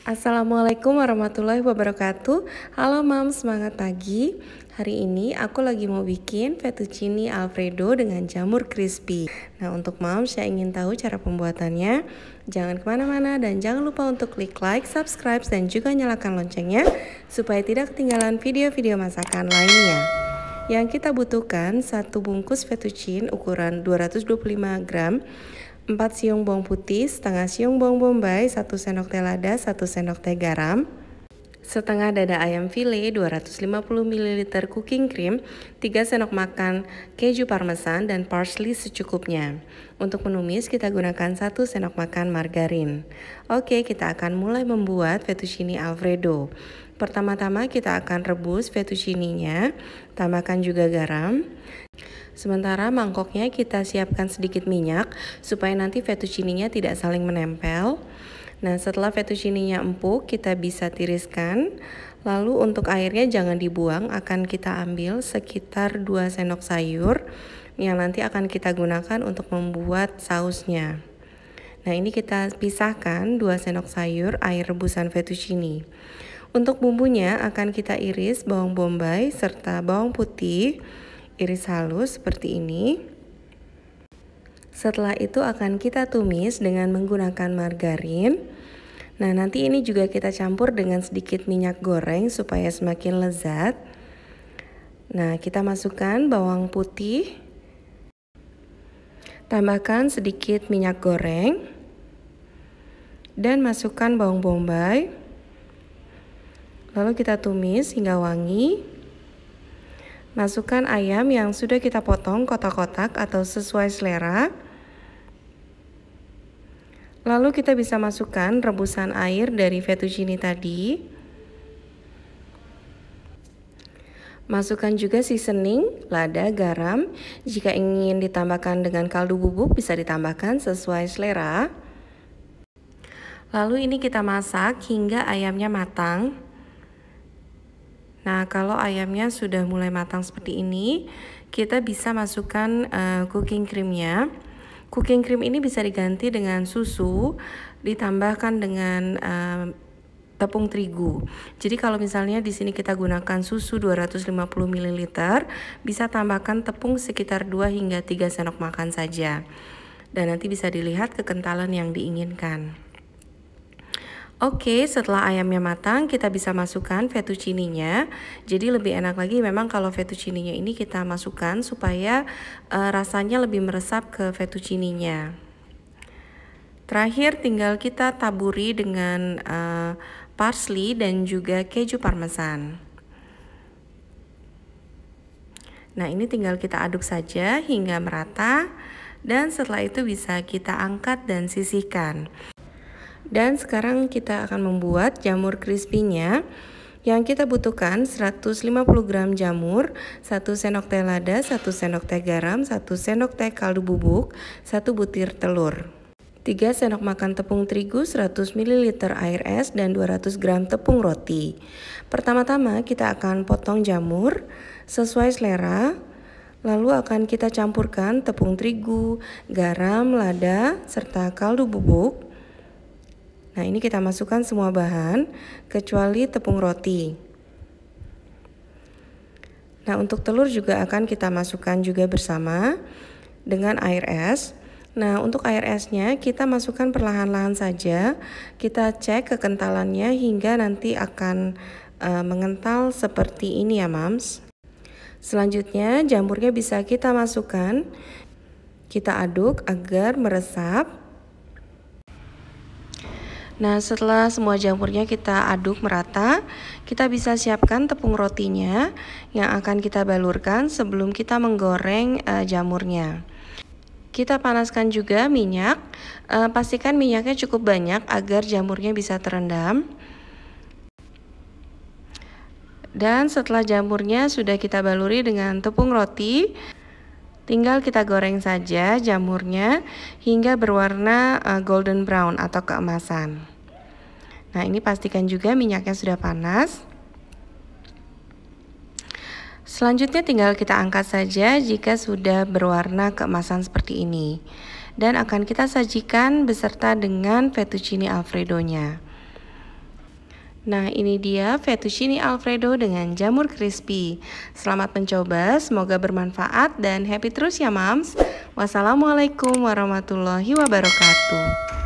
Assalamualaikum warahmatullahi wabarakatuh. Halo Mam, semangat pagi. Hari ini aku lagi mau bikin fettuccine alfredo dengan jamur crispy. Nah, untuk Mam, saya ingin tahu cara pembuatannya. Jangan kemana-mana dan jangan lupa untuk klik like, subscribe, dan juga nyalakan loncengnya supaya tidak ketinggalan video-video masakan lainnya. Yang kita butuhkan 1 bungkus fettuccine ukuran 225 gram, 4 siung bawang putih, setengah siung bawang bombay, 1 sendok teh lada, 1 sendok teh garam, setengah dada ayam file, 250 ml cooking cream, 3 sendok makan keju parmesan dan parsley secukupnya. Untuk menumis kita gunakan 1 sendok makan margarin. Oke, kita akan mulai membuat fettuccine alfredo. Pertama-tama kita akan rebus fettuccine-nya, tambahkan juga garam. Sementara mangkoknya kita siapkan sedikit minyak supaya nanti fettuccine-nya tidak saling menempel. Nah, setelah fettuccine-nya empuk, kita bisa tiriskan. Lalu untuk airnya jangan dibuang, akan kita ambil sekitar 2 sendok sayur yang nanti akan kita gunakan untuk membuat sausnya. Nah, ini kita pisahkan 2 sendok sayur air rebusan fettuccine. Untuk bumbunya akan kita iris bawang bombay serta bawang putih, iris halus seperti ini. Setelah itu akan kita tumis dengan menggunakan margarin. Nah, nanti ini juga kita campur dengan sedikit minyak goreng supaya semakin lezat. Nah, kita masukkan bawang putih. Tambahkan sedikit minyak goreng. Dan masukkan bawang bombay. Lalu kita tumis hingga wangi. Masukkan ayam yang sudah kita potong kotak-kotak atau sesuai selera. Lalu kita bisa masukkan rebusan air dari fettuccine tadi. Masukkan juga seasoning, lada, garam. Jika ingin ditambahkan dengan kaldu bubuk bisa ditambahkan sesuai selera. Lalu ini kita masak hingga ayamnya matang. Nah, kalau ayamnya sudah mulai matang seperti ini, kita bisa masukkan cooking creamnya. Cooking cream ini bisa diganti dengan susu, ditambahkan dengan tepung terigu. Jadi kalau misalnya di sini kita gunakan susu 250 ml, bisa tambahkan tepung sekitar 2 hingga 3 sendok makan saja. Dan nanti bisa dilihat kekentalan yang diinginkan. Oke, setelah ayamnya matang, kita bisa masukkan fettuccine-nya. Jadi lebih enak lagi memang kalau fettuccine-nya ini kita masukkan supaya rasanya lebih meresap ke fettuccine-nya. Terakhir tinggal kita taburi dengan parsley dan juga keju parmesan. Nah, ini tinggal kita aduk saja hingga merata dan setelah itu bisa kita angkat dan sisihkan. Dan sekarang kita akan membuat jamur crispy-nya. Yang kita butuhkan 150 gram jamur, 1 sendok teh lada, 1 sendok teh garam, 1 sendok teh kaldu bubuk, 1 butir telur, 3 sendok makan tepung terigu, 100 ml air es, dan 200 gram tepung roti. Pertama-tama kita akan potong jamur sesuai selera. Lalu akan kita campurkan tepung terigu, garam, lada, serta kaldu bubuk. Nah, ini kita masukkan semua bahan kecuali tepung roti. Nah, untuk telur juga akan kita masukkan juga bersama dengan air es. Nah, untuk air esnya kita masukkan perlahan-lahan saja. Kita cek kekentalannya hingga nanti akan mengental seperti ini ya, Mams. Selanjutnya jamurnya bisa kita masukkan. Kita aduk agar meresap. Nah, setelah semua jamurnya kita aduk merata, kita bisa siapkan tepung rotinya yang akan kita balurkan sebelum kita menggoreng jamurnya. Kita panaskan juga minyak, pastikan minyaknya cukup banyak agar jamurnya bisa terendam. Dan setelah jamurnya sudah kita baluri dengan tepung roti, tinggal kita goreng saja jamurnya hingga berwarna golden brown atau keemasan. Nah, ini pastikan juga minyaknya sudah panas. Selanjutnya tinggal kita angkat saja jika sudah berwarna keemasan seperti ini. Dan akan kita sajikan beserta dengan fettuccine alfredo-nya. Nah, ini dia fettuccine alfredo dengan jamur crispy. Selamat mencoba, semoga bermanfaat dan happy terus ya, Mams. Wassalamualaikum warahmatullahi wabarakatuh.